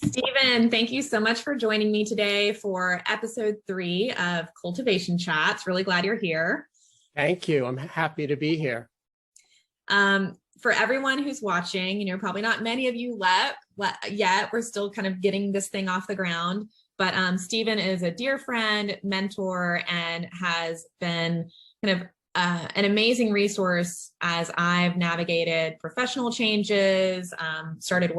Stephen, thank you so much for joining me today for episode 3 of Cultivation Chats. Really glad you're here. Thank you. I'm happy to be here. For everyone who's watching, probably not many of you yet. We're still kind of getting this thing off the ground. But Stephen is a dear friend, mentor, and has been kind of an amazing resource as I've navigated professional changes, started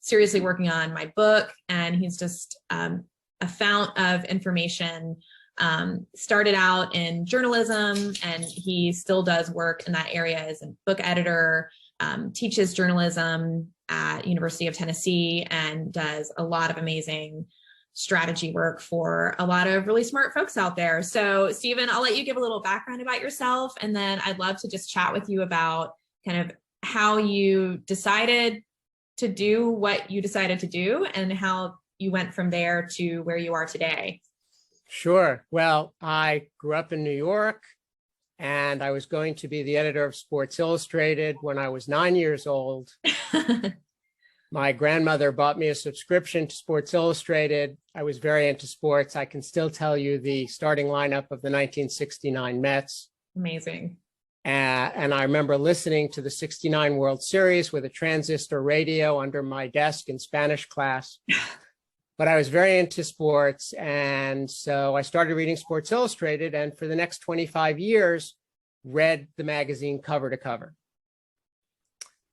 seriously working on my book, and he's just a fount of information. Started out in journalism, and he still does work in that area as a book editor, teaches journalism at University of Tennessee, and does a lot of amazing strategy work for a lot of really smart folks out there. So Stephen, I'll let you give a little background about yourself, and then I'd love to just chat with you about kind of how you decided to do what you decided to do and how you went from there to where you are today. Sure. Well, I grew up in New York, and I was going to be the editor of Sports Illustrated when I was 9 years old. My grandmother bought me a subscription to Sports Illustrated. I was very into sports. I can still tell you the starting lineup of the 1969 Mets. Amazing. And I remember listening to the 69 World Series with a transistor radio under my desk in Spanish class. But I was very into sports, and so I started reading Sports Illustrated, and for the next 25 years, read the magazine cover to cover.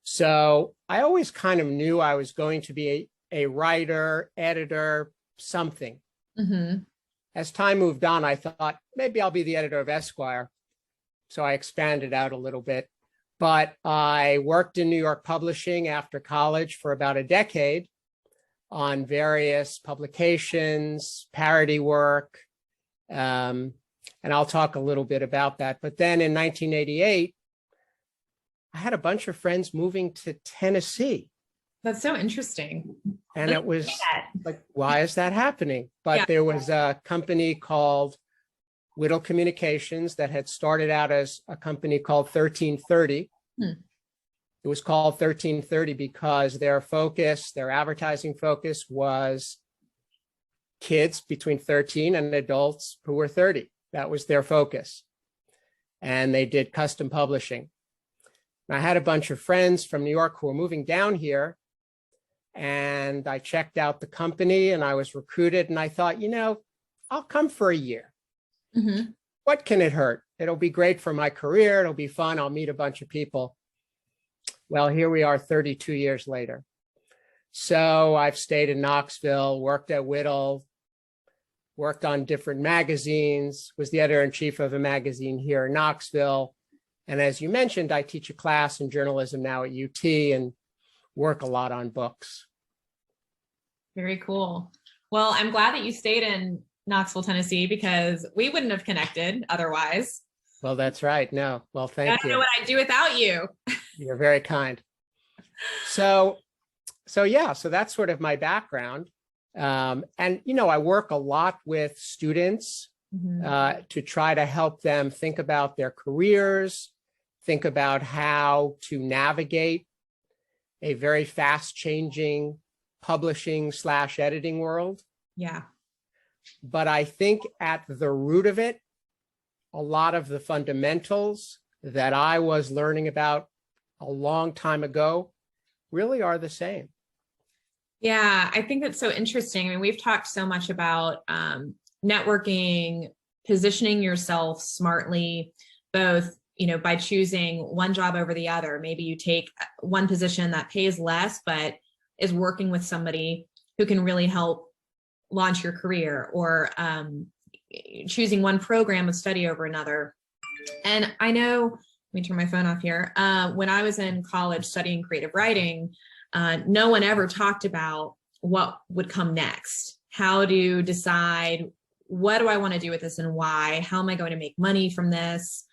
So I always kind of knew I was going to be a writer, editor, something. Mm-hmm. As time moved on, I thought maybe I'll be the editor of Esquire. So I expanded out a little bit. But I worked in New York publishing after college for about a decade on various publications, parody work, and I'll talk a little bit about that. But then in 1988, I had a bunch of friends moving to Tennessee. That's so interesting. And it was like, why is that happening? But there was a company called Whittle Communications that had started out as a company called 1330. It was called 1330 because their advertising focus was kids between 13 and adults who were 30. That was their focus. And they did custom publishing. And I had a bunch of friends from New York who were moving down here, and I checked out the company and I was recruited, and I thought, I'll come for a year. Mm-hmm. What can it hurt? It'll be great for my career. It'll be fun. I'll meet a bunch of people. Well, here we are 32 years later. So I've stayed in Knoxville, worked at Whittle, worked on different magazines, was the editor-in-chief of a magazine here in Knoxville. And as you mentioned, I teach a class in journalism now at UT and work a lot on books. Very cool. Well, I'm glad that you stayed in Knoxville, Tennessee, because we wouldn't have connected otherwise. Well, that's right. No. Well, thank you. I don't know what I'd do without you. You're very kind. So that's sort of my background. And, I work a lot with students to try to help them think about their careers, think about how to navigate a very fast changing publishing / editing world. Yeah. But I think at the root of it, a lot of the fundamentals that I was learning about a long time ago really are the same. Yeah, I think that's so interesting. I mean, we've talked so much about networking, positioning yourself smartly, both, by choosing one job over the other. Maybe you take one position that pays less, but is working with somebody who can really help launch your career, or choosing one program of study over another. And I know, let me turn my phone off here. When I was in college studying creative writing, no one ever talked about what would come next. How to decide, what do I want to do with this and why? How am I going to make money from this?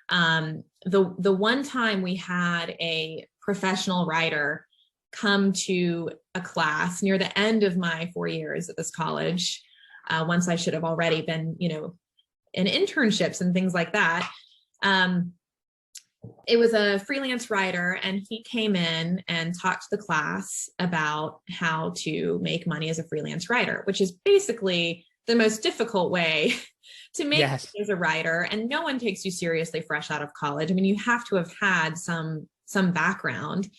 The one time we had a professional writer come to a class near the end of my 4 years at this college, once I should have already been, in internships and things like that. it was a freelance writer, and he came in and talked to the class about how to make money as a freelance writer, which is basically the most difficult way to make money as a writer. And no one takes you seriously fresh out of college. I mean, you have to have had some background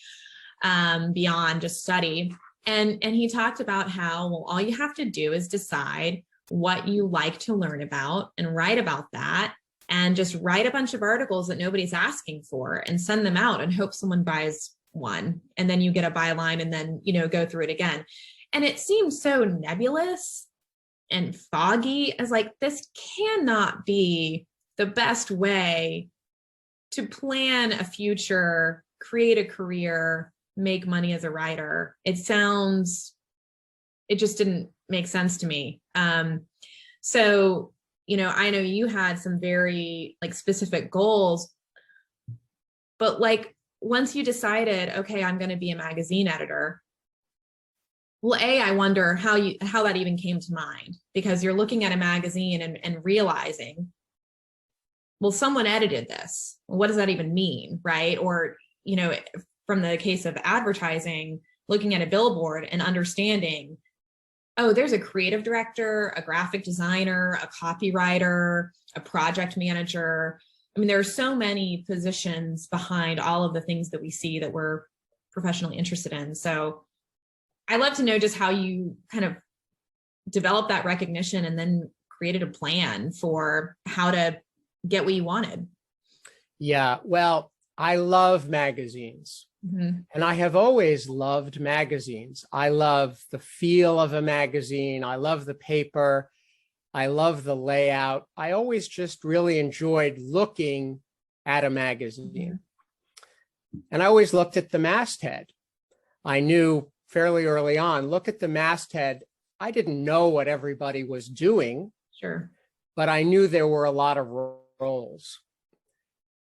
beyond just study. And he talked about how, well, all you have to do is decide what you like to learn about and write about that, and just write a bunch of articles that nobody's asking for and send them out and hope someone buys one. And then you get a byline and then, you know, go through it again. And it seems so nebulous and foggy, as like, this cannot be the best way to plan a future, create a career, make money as a writer. It just didn't make sense to me. So, you know, I know you had some very like specific goals, but like once you decided, okay, I'm going to be a magazine editor, well, I wonder how that even came to mind, because you're looking at a magazine and realizing, well, someone edited this. What does that even mean, right? Or, you know, from the case of advertising, looking at a billboard and understanding, oh, there's a creative director, a graphic designer, a copywriter, a project manager. I mean, there are so many positions behind all of the things that we see that we're professionally interested in. So I'd love to know just how you kind of developed that recognition and then created a plan for how to get what you wanted. Yeah, well, I love magazines. And I have always loved magazines. I love the feel of a magazine. I love the paper. I love the layout. I always just really enjoyed looking at a magazine. And I always looked at the masthead. I knew fairly early on, look at the masthead. I didn't know what everybody was doing. Sure. But I knew there were a lot of roles.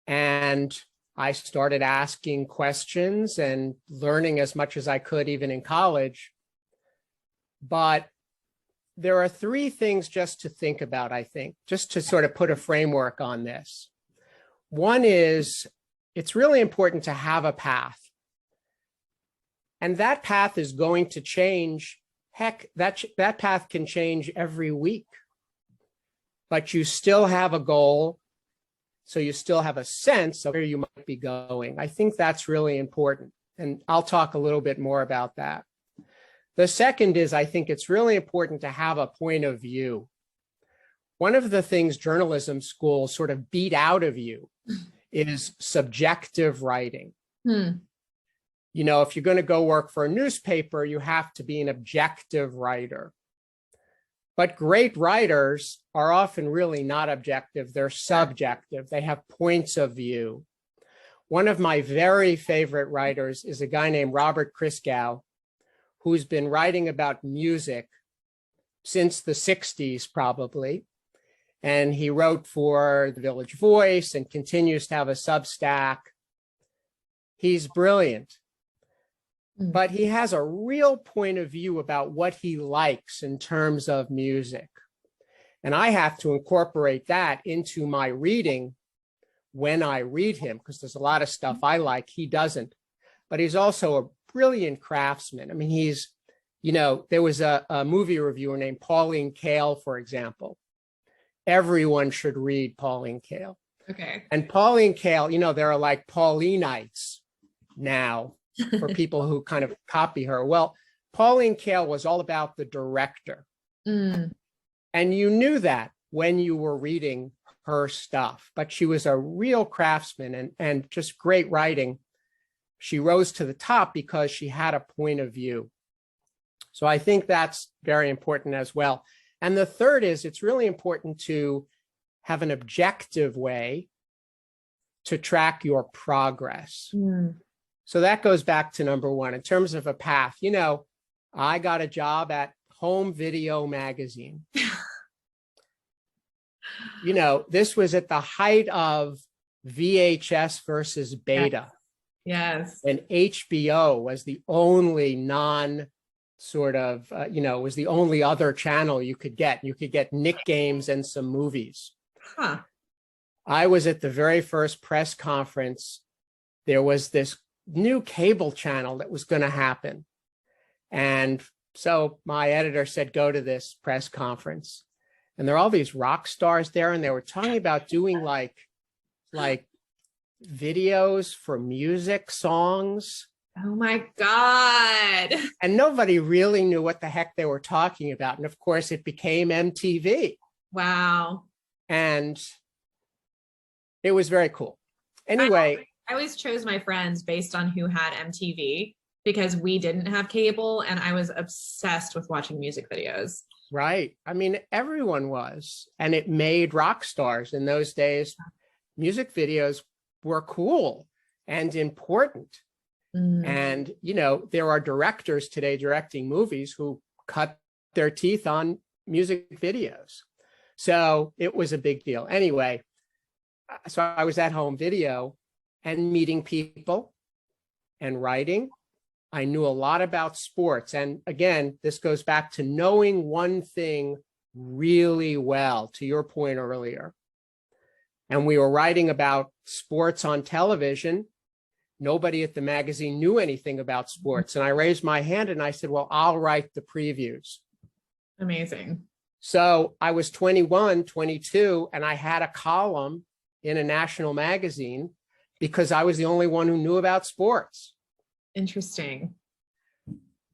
And I started asking questions and learning as much as I could, even in college. But there are three things just to think about, I think, just to sort of put a framework on this. One is, it's really important to have a path. And that path is going to change. Heck, that path can change every week. But you still have a goal. So you still have a sense of where you might be going. I think that's really important. And I'll talk a little bit more about that. The second is, I think it's really important to have a point of view. One of the things journalism schools sort of beat out of you is subjective writing. You know, if you're going to go work for a newspaper, you have to be an objective writer. But great writers are often really not objective. They're subjective. They have points of view. One of my very favorite writers is a guy named Robert Christgau, who's been writing about music since the 60s, probably. And he wrote for the Village Voice and continues to have a Substack. He's brilliant. But he has a real point of view about what he likes in terms of music. And I have to incorporate that into my reading when I read him, because there's a lot of stuff I like he doesn't. But he's also a brilliant craftsman. I mean, he's, you know, there was a movie reviewer named Pauline Kael, for example. Everyone should read Pauline Kael. Okay. And Pauline Kael, you know, there are like Paulinites now for people who kind of copy her. Well, Pauline Kael was all about the director. And you knew that when you were reading her stuff, but she was a real craftsman and just great writing. She rose to the top because she had a point of view. So I think that's very important as well. And the third is, it's really important to have an objective way to track your progress. So that goes back to number one, in terms of a path. You know, I got a job at Home Video Magazine. You know, this was at the height of VHS versus beta. Yes. And HBO was the only sort of, you know, was the only other channel you could get. You could get Nick Games and some movies. I was at the very first press conference. There was this new cable channel that was going to happen. And so my editor said, go to this press conference. And there are all these rock stars there, and they were talking about doing like videos for music songs. Oh my God. And nobody really knew what the heck they were talking about. And of course, it became MTV. Wow. And it was very cool. Anyway. I always chose my friends based on who had MTV because we didn't have cable, and I was obsessed with watching music videos. Right. I mean, everyone was, and it made rock stars in those days. Music videos were cool and important. And, you know, there are directors today directing movies who cut their teeth on music videos. So it was a big deal. Anyway, so I was at home video and meeting people and writing. I knew a lot about sports. And again, this goes back to knowing one thing really well, to your point earlier. And we were writing about sports on television. Nobody at the magazine knew anything about sports. And I raised my hand and I said, well, I'll write the previews. Amazing. So I was 21, 22, and I had a column in a national magazine because I was the only one who knew about sports. Interesting.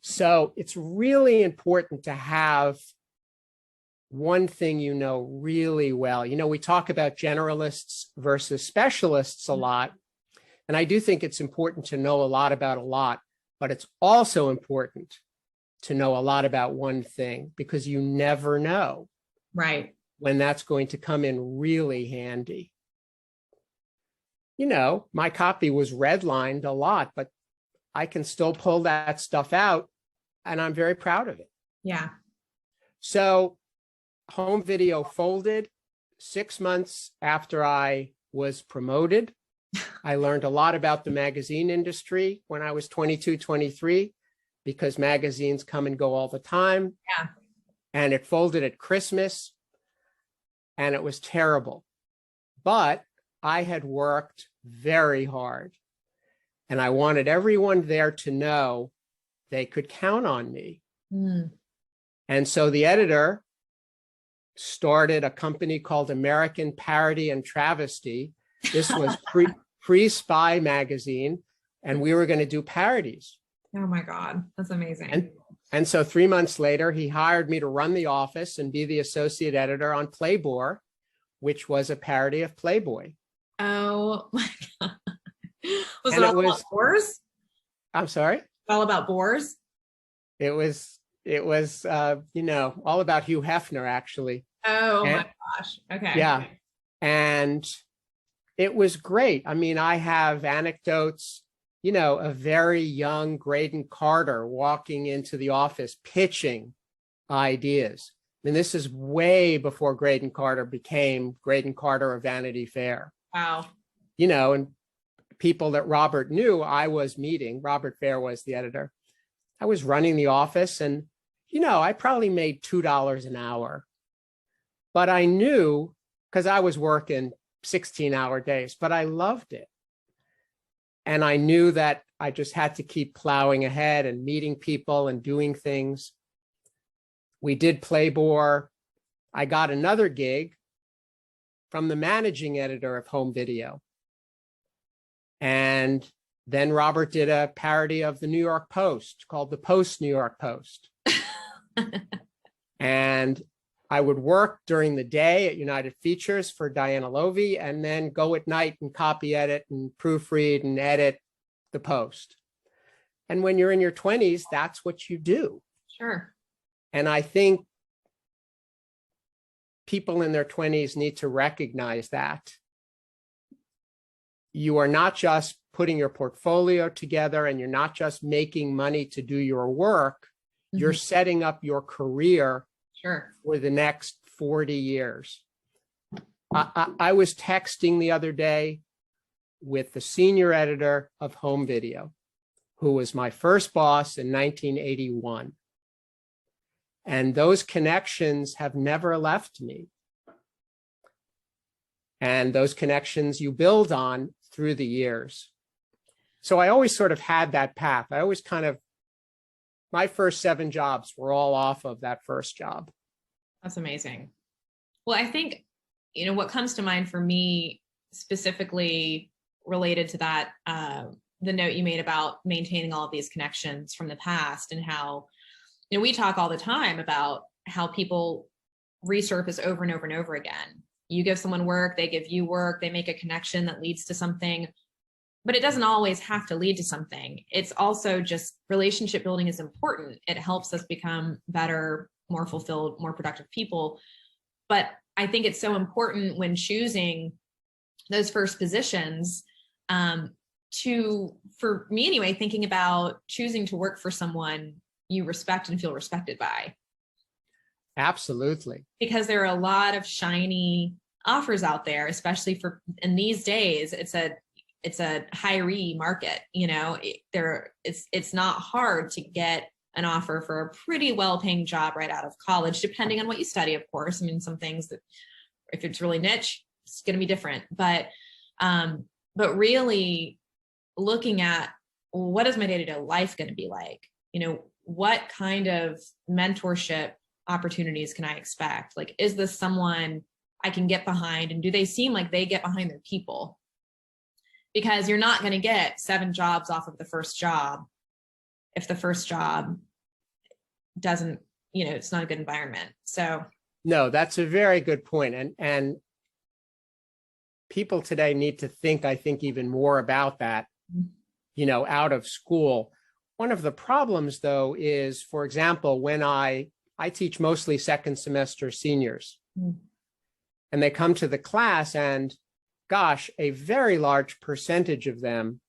So it's really important to have one thing you know really well. You know, we talk about generalists versus specialists a lot. And I do think it's important to know a lot about a lot, but it's also important to know a lot about one thing because you never know when that's going to come in really handy. You know, my copy was redlined a lot, but I can still pull that stuff out and I'm very proud of it. Yeah. So home video folded 6 months after I was promoted. I learned a lot about the magazine industry when I was 22, 23, because magazines come and go all the time. Yeah. And it folded at Christmas and it was terrible. But I had worked very hard and I wanted everyone there to know they could count on me. And so the editor started a company called American Parody and Travesty. This was pre-Spy magazine, and we were going to do parodies. Oh my God, that's amazing. And so 3 months later, he hired me to run the office and be the associate editor on Playboy, which was a parody of Playboy. Oh my God. Was it all about boars? I'm sorry? All about boars? It was, you know, all about Hugh Hefner, actually. Oh my gosh. Okay. Yeah. And it was great. I mean, I have anecdotes, you know, a very young Graydon Carter walking into the office pitching ideas. I mean, this is way before Graydon Carter became Graydon Carter of Vanity Fair. Wow. You know, and people that Robert knew I was meeting, Robert Fair was the editor. I was running the office and, you know, I probably made $2 an hour. But I knew, because I was working 16-hour days, but I loved it. And I knew that I just had to keep plowing ahead and meeting people and doing things. We did Playboy. I got another gig from the managing editor of home video. And then Robert did a parody of the New York Post called The Post New York Post. And I would work during the day at United Features for Diana Lovey and then go at night and copy edit and proofread and edit the Post. And when you're in your 20s, that's what you do. Sure. And I think people in their 20s need to recognize that. You are not just putting your portfolio together and you're not just making money to do your work. You're setting up your career for the next 40 years. I was texting the other day with the senior editor of home video, who was my first boss in 1981. And those connections have never left me. And those connections you build on through the years. So I always sort of had that path. I always my first 7 jobs were all off of that first job. That's amazing. Well, I think, what comes to mind for me specifically related to that, the note you made about maintaining all of these connections from the past, and how, we talk all the time about how people resurface over and over and over again. You give someone work, they give you work, they make a connection that leads to something, but it doesn't always have to lead to something. It's also just relationship building is important. It helps us become better, more fulfilled, more productive people. But I think it's so important when choosing those first positions, for me anyway, thinking about choosing to work for someone you respect and feel respected by. Absolutely. Because there are a lot of shiny offers out there, especially in these days, it's a hiree market. It's not hard to get an offer for a pretty well-paying job right out of college, depending on what you study, of course. I mean, some things that if it's really niche, it's going to be different. But really looking at, what is my day-to-day life going to be like? What kind of mentorship opportunities can I expect? Like, is this someone I can get behind, and do they seem like they get behind their people? Because you're not going to get 7 jobs off of the first job if the first job doesn't, it's not a good environment. So no, that's a very good point. And people today need to think, I think, even more about that, out of school. One of the problems, though, is, for example, when I teach mostly second semester seniors, and they come to the class, and gosh, a very large percentage of them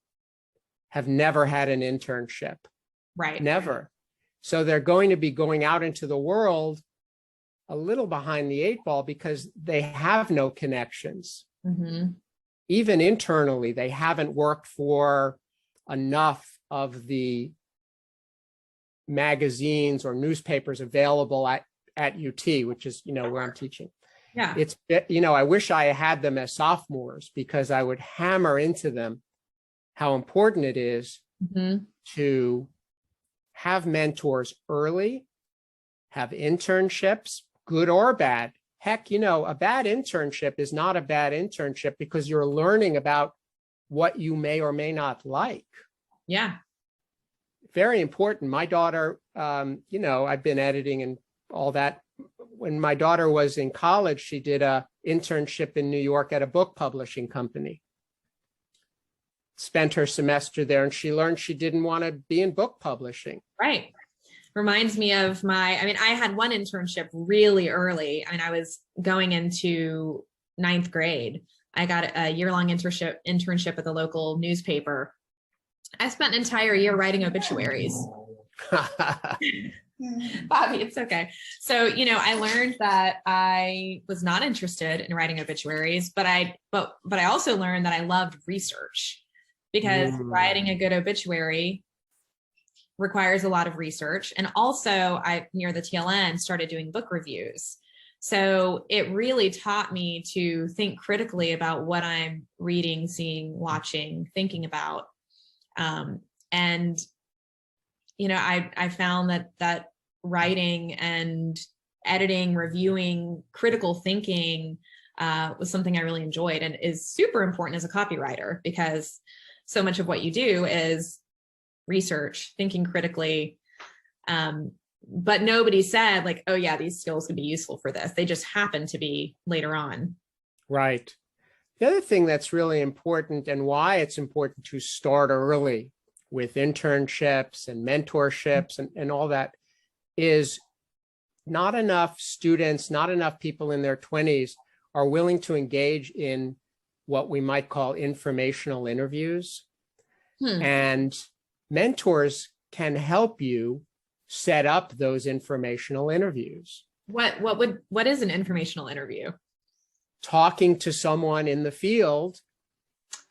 have never had an internship. Right. Never. So they're going to be going out into the world a little behind the 8 ball because they have no connections. Mm-hmm. Even internally, they haven't worked for enough of the magazines or newspapers available at UT, which is, where I'm teaching. Yeah. It's, I wish I had them as sophomores, because I would hammer into them how important it is to have mentors early, have internships, good or bad. Heck, a bad internship is not a bad internship because you're learning about what you may or may not like. Yeah. Very important. My daughter, I've been editing and all that. When my daughter was in college, she did a internship in New York at a book publishing company. Spent her semester there, and she learned she didn't want to be in book publishing. Right. Reminds me of I had one internship really early. I was going into 9th grade. I got a year-long internship at the local newspaper. I spent an entire year writing obituaries. Bobby, it's okay. So, I learned that I was not interested in writing obituaries, but I also learned that I loved research, because writing a good obituary requires a lot of research. And also I, near the tail end, started doing book reviews. So it really taught me to think critically about what I'm reading, seeing, watching, thinking about. I found that writing and editing, reviewing, critical thinking was something I really enjoyed, and is super important as a copywriter, because so much of what you do is research, thinking critically. But nobody said like, oh yeah, these skills could be useful for this. They just happen to be later on. Right. The other thing that's really important, and why it's important to start early with internships and mentorships and all that, is not enough students, not enough people in their 20s are willing to engage in what we might call informational interviews. And mentors can help you set up those informational interviews. What is an informational interview? Talking to someone in the field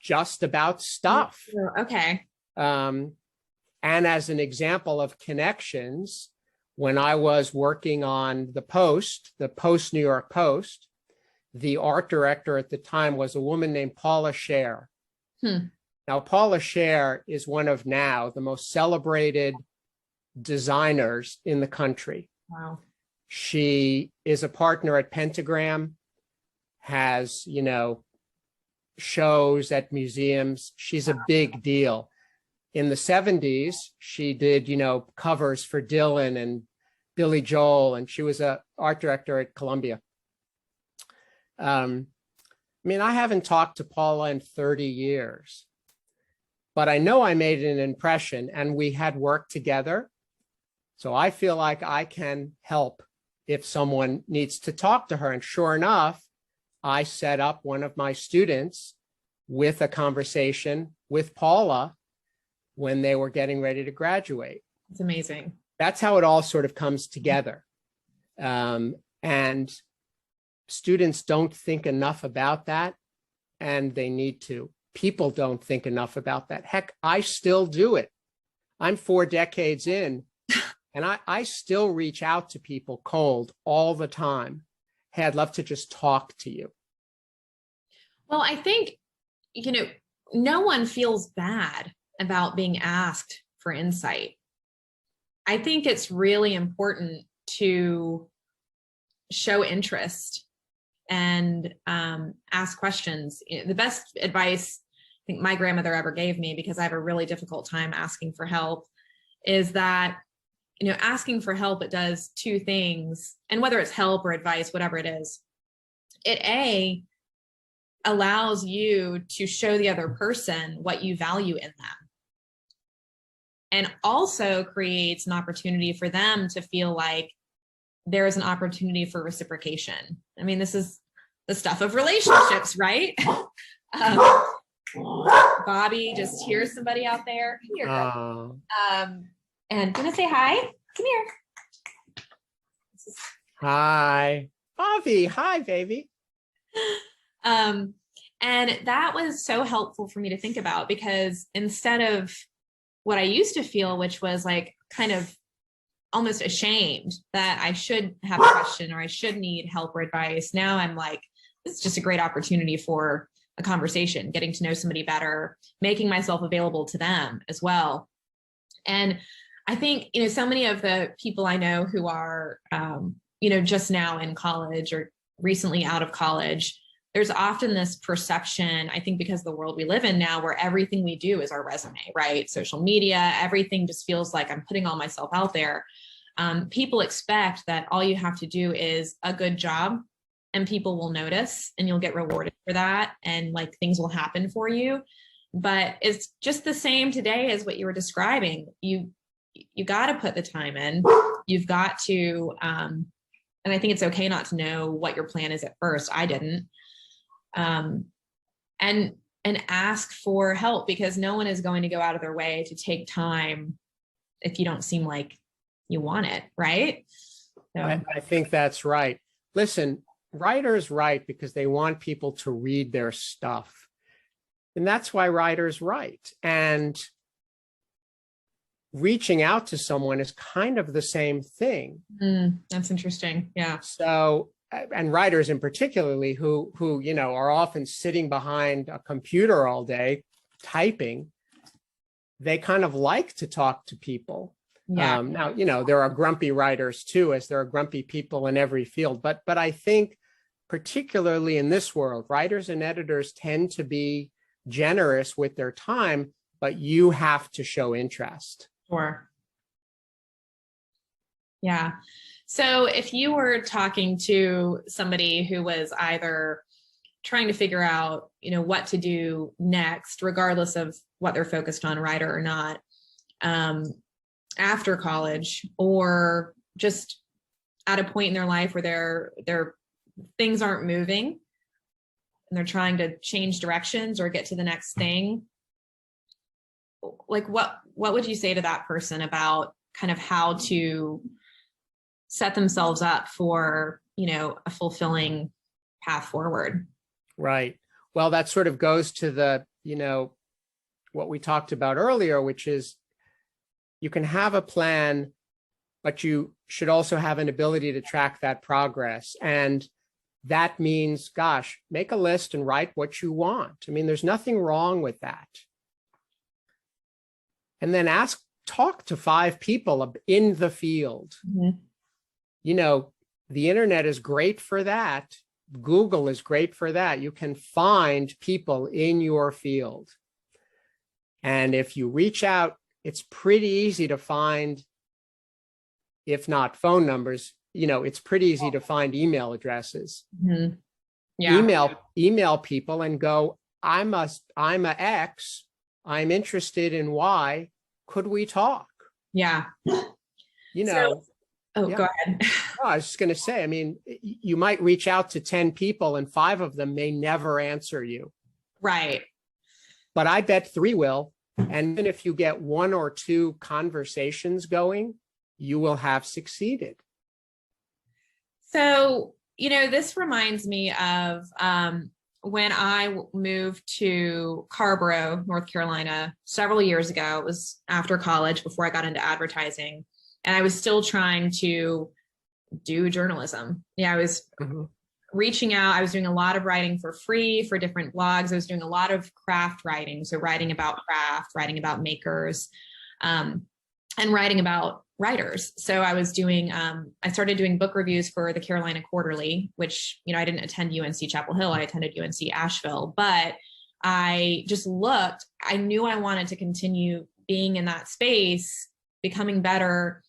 just about stuff. Okay. And as an example of connections, when I was working on the Post New York Post, the art director at the time was a woman named Paula Scher. Hmm. Now, Paula Scher is one of now the most celebrated designers in the country. Wow. She is a partner at Pentagram, has, you know, shows at museums. She's a big deal. In the 70s, she did, you know, covers for Dylan and Billy Joel, and she was an art director at Columbia. I mean, I haven't talked to Paula in 30 years, but I know I made an impression and we had worked together. So I feel like I can help if someone needs to talk to her. And sure enough, I set up one of my students with a conversation with Paula when they were getting ready to graduate. It's amazing. That's how it all sort of comes together. And students don't think enough about that, and they need to. People don't think enough about that. Heck, I still do it. I'm 4 decades in, and I still reach out to people cold all the time. Hey, I'd love to just talk to you. Well, I think, you know, no one feels bad about being asked for insight. I think it's really important to show interest and ask questions. The best advice I think my grandmother ever gave me, because I have a really difficult time asking for help, is that, you know, asking for help, it does 2 things. And whether it's help or advice, whatever it is, it allows you to show the other person what you value in them, and also creates an opportunity for them to feel like there is an opportunity for reciprocation. I mean, this is the stuff of relationships, right? Bobby just hears somebody out there. Come here, girl. And gonna say hi. Come here. Hi, Bobby. Hi, baby. And that was so helpful for me to think about, because instead of what I used to feel, which was like kind of almost ashamed that I should have a question or I should need help or advice, now I'm like, this is just a great opportunity for a conversation, getting to know somebody better, making myself available to them as well. And I think, you know, so many of the people I know who are, you know, just now in college or recently out of college, there's often this perception, I think because of the world we live in now, where everything we do is our resume, right? Social media, everything just feels like I'm putting all myself out there. People expect that all you have to do is a good job and people will notice and you'll get rewarded for that, and like things will happen for you. But it's just the same today as what you were describing. You got to put the time in. You've got to, and I think it's okay not to know what your plan is at first. I didn't. And ask for help, because no one is going to go out of their way to take time if you don't seem like you want it, right? So. I think that's right. Listen, writers write because they want people to read their stuff. And that's why writers write. And reaching out to someone is kind of the same thing. That's interesting. Yeah. So, and writers in particularly who, you know, are often sitting behind a computer all day typing, they kind of like to talk to people. Yeah. Now, you know, there are grumpy writers too, as there are grumpy people in every field. But I think particularly in this world, writers and editors tend to be generous with their time, but you have to show interest. Sure. Yeah. So if you were talking to somebody who was either trying to figure out, you know, what to do next, regardless of what they're focused on, writer or not, after college, or just at a point in their life where their things aren't moving and they're trying to change directions or get to the next thing, like what would you say to that person about kind of how to set themselves up for, you know, a fulfilling path forward? Right. Well, that sort of goes to the, you know, what we talked about earlier, which is you can have a plan, but you should also have an ability to track that progress. And that means, gosh, make a list and write what you want. I mean, there's nothing wrong with that. And then talk to 5 people in the field. Mm-hmm. You know, the internet is great for that. Google is great for that. You can find people in your field. And if you reach out, it's pretty easy to find, if not phone numbers, you know, it's pretty easy to find email addresses. Mm-hmm. Yeah. Email people and go, I'm a X, I'm interested in Y, could we talk? Yeah. You know. Go ahead. Oh, I was just going to say, I mean, you might reach out to 10 people and 5 of them may never answer you. Right. But I bet 3 will. And even if you get 1 or 2 conversations going, you will have succeeded. So, you know, this reminds me of when I moved to Carborough, North Carolina, several years ago. It was after college, before I got into advertising. And I was still trying to do journalism. Yeah, I was reaching out. I was doing a lot of writing for free for different blogs. I was doing a lot of craft writing. So writing about craft, writing about makers, and writing about writers. So I was doing, I started doing book reviews for the Carolina Quarterly, which, you know, I didn't attend UNC Chapel Hill. I attended UNC Asheville, but I just looked, I knew I wanted to continue being in that space, becoming better,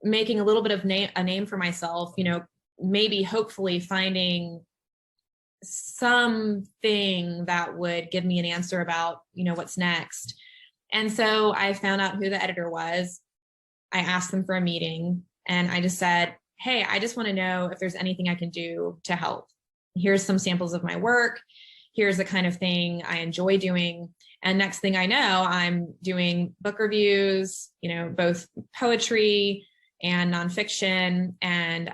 making a little bit of a name for myself, you know, maybe hopefully finding something that would give me an answer about, you know, what's next. And so I found out who the editor was. I asked them for a meeting and I just said, hey, I just want to know if there's anything I can do to help. Here's some samples of my work. Here's the kind of thing I enjoy doing. And next thing I know, I'm doing book reviews, you know, both poetry and nonfiction. And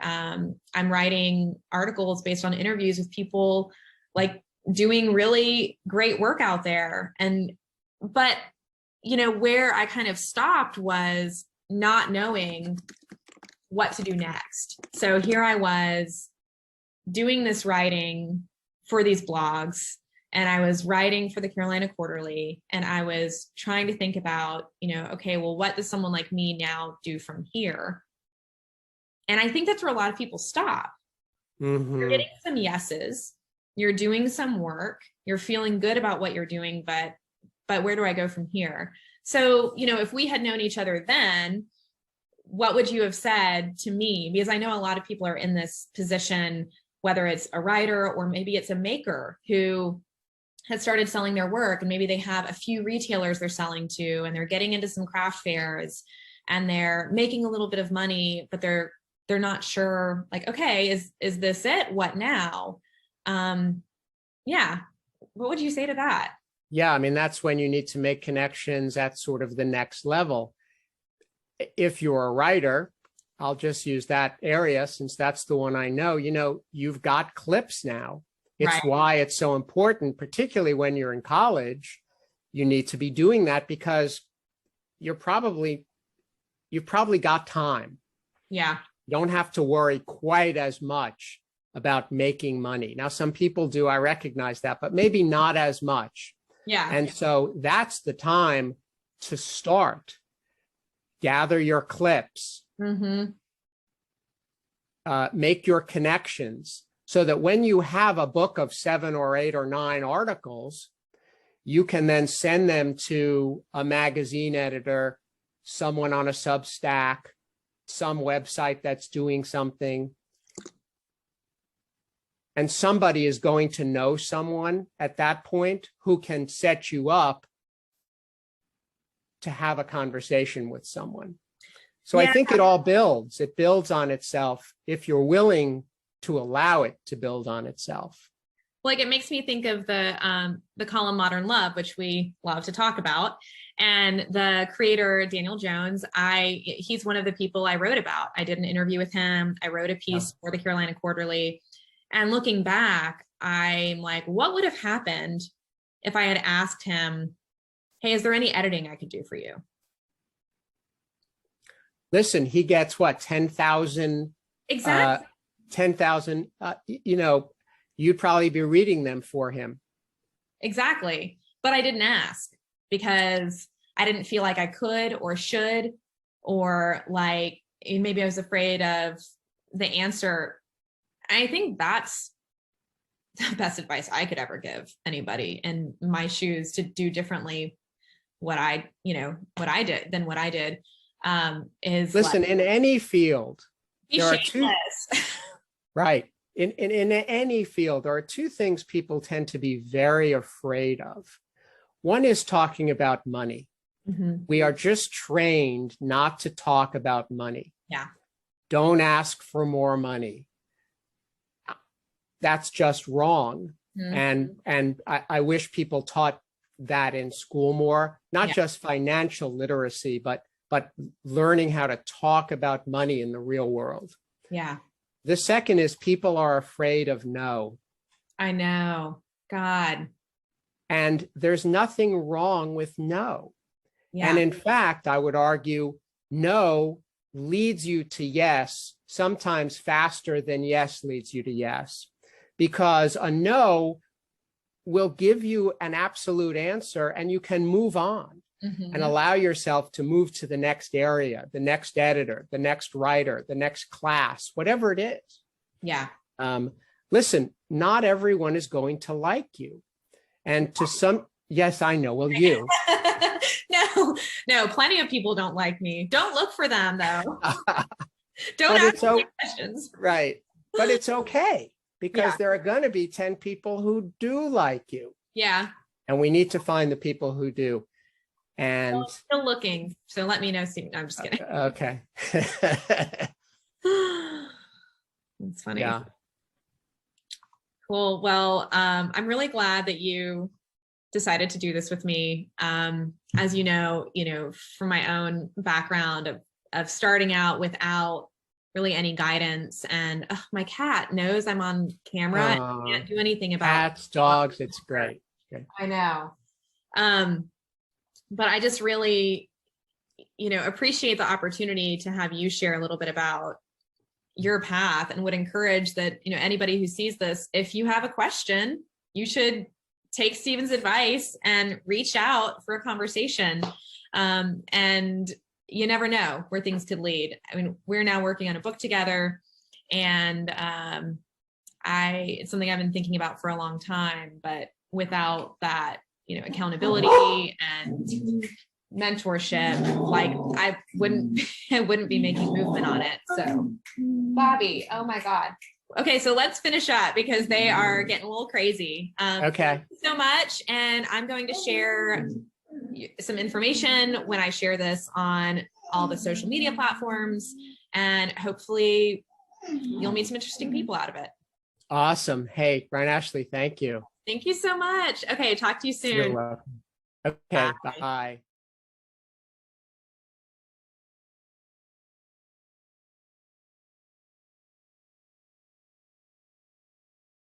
I'm writing articles based on interviews with people like doing really great work out there. But, you know, where I kind of stopped was not knowing what to do next. So here I was doing this writing for these blogs, and I was writing for the Carolina Quarterly, and I was trying to think about, you know, okay, well, what does someone like me now do from here? And I think that's where a lot of people stop. Mm-hmm. You're getting some yeses, you're doing some work, you're feeling good about what you're doing, but where do I go from here? So, you know, if we had known each other then, what would you have said to me? Because I know a lot of people are in this position, whether it's a writer or maybe it's a maker who has started selling their work, and maybe they have a few retailers they're selling to, and they're getting into some craft fairs and they're making a little bit of money, but they're not sure, like, okay, is this it? What now? Yeah. What would you say to that? Yeah, I mean, that's when you need to make connections at sort of the next level. If you're a writer, I'll just use that area since that's the one I know. You know, you've got clips now. It's right. Why it's so important, particularly when you're in college. You need to be doing that because you've probably got time. Yeah. You don't have to worry quite as much about making money. Now, some people do, I recognize that, but maybe not as much. Yeah. And so that's the time to start. Gather your clips. Mm-hmm. Make your connections so that when you have a book of 7 or 8 or 9 articles, you can then send them to a magazine editor, someone on a Substack, some website that's doing something. And somebody is going to know someone at that point who can set you up to have a conversation with someone. So yeah. I think it all builds. It builds on itself if you're willing to allow it to build on itself. Like, it makes me think of the column Modern Love, which we love to talk about. And the creator, Daniel Jones, he's one of the people I wrote about. I did an interview with him. I wrote a piece for the Carolina Quarterly. And looking back, I'm like, what would have happened if I had asked him, hey, is there any editing I could do for you? Listen, he gets what, 10,000 exactly 10,000, you'd probably be reading them for him. Exactly. But I didn't ask because I didn't feel like I could or should, or like maybe I was afraid of the answer. I think that's the best advice I could ever give anybody in my shoes, to do differently what I did, is listen, like, in any field, be there are shameless. right. In any field, there are two things people tend to be very afraid of. One is talking about money. Mm-hmm. We are just trained not to talk about money. Yeah. Don't ask for more money. That's just wrong. Mm-hmm. And I wish people taught that in school more, not just financial literacy, but learning how to talk about money in the real world. Yeah. The second is people are afraid of no. I know. God. And there's nothing wrong with no. Yeah. And in fact, I would argue no leads you to yes, sometimes faster than yes leads you to yes, because a no will give you an absolute answer and you can move on. Mm-hmm. And allow yourself to move to the next area, the next editor, the next writer, the next class, whatever it is. Yeah. Listen, not everyone is going to like you. And to some, yes, I know. Well, you. No, plenty of people don't like me. Don't look for them, though. Don't ask me questions. Right. But it's okay, because there are going to be 10 people who do like you. Yeah. And we need to find the people who do. And well, still looking, so let me know soon. No, I'm just kidding. Okay. It's funny. Yeah. Cool. Well, I'm really glad that you decided to do this with me. As you know, from my own background of starting out without really any guidance, and my cat knows I'm on camera and I can't do anything about cats, dogs. It's great. I know. But I just really, appreciate the opportunity to have you share a little bit about your path, and would encourage that, anybody who sees this, if you have a question, you should take Stephen's advice and reach out for a conversation. And you never know where things could lead. I mean, we're now working on a book together, and it's something I've been thinking about for a long time, but without that, accountability and mentorship, like I wouldn't be making movement on it. So Bobby, oh my God. Okay, so let's finish up because they are getting a little crazy. Okay. Thank you so much. And I'm going to share some information when I share this on all the social media platforms, and hopefully you'll meet some interesting people out of it. Awesome. Hey, Brian Ashley, thank you. Thank you so much. Okay, talk to you soon. You're welcome. Okay, bye.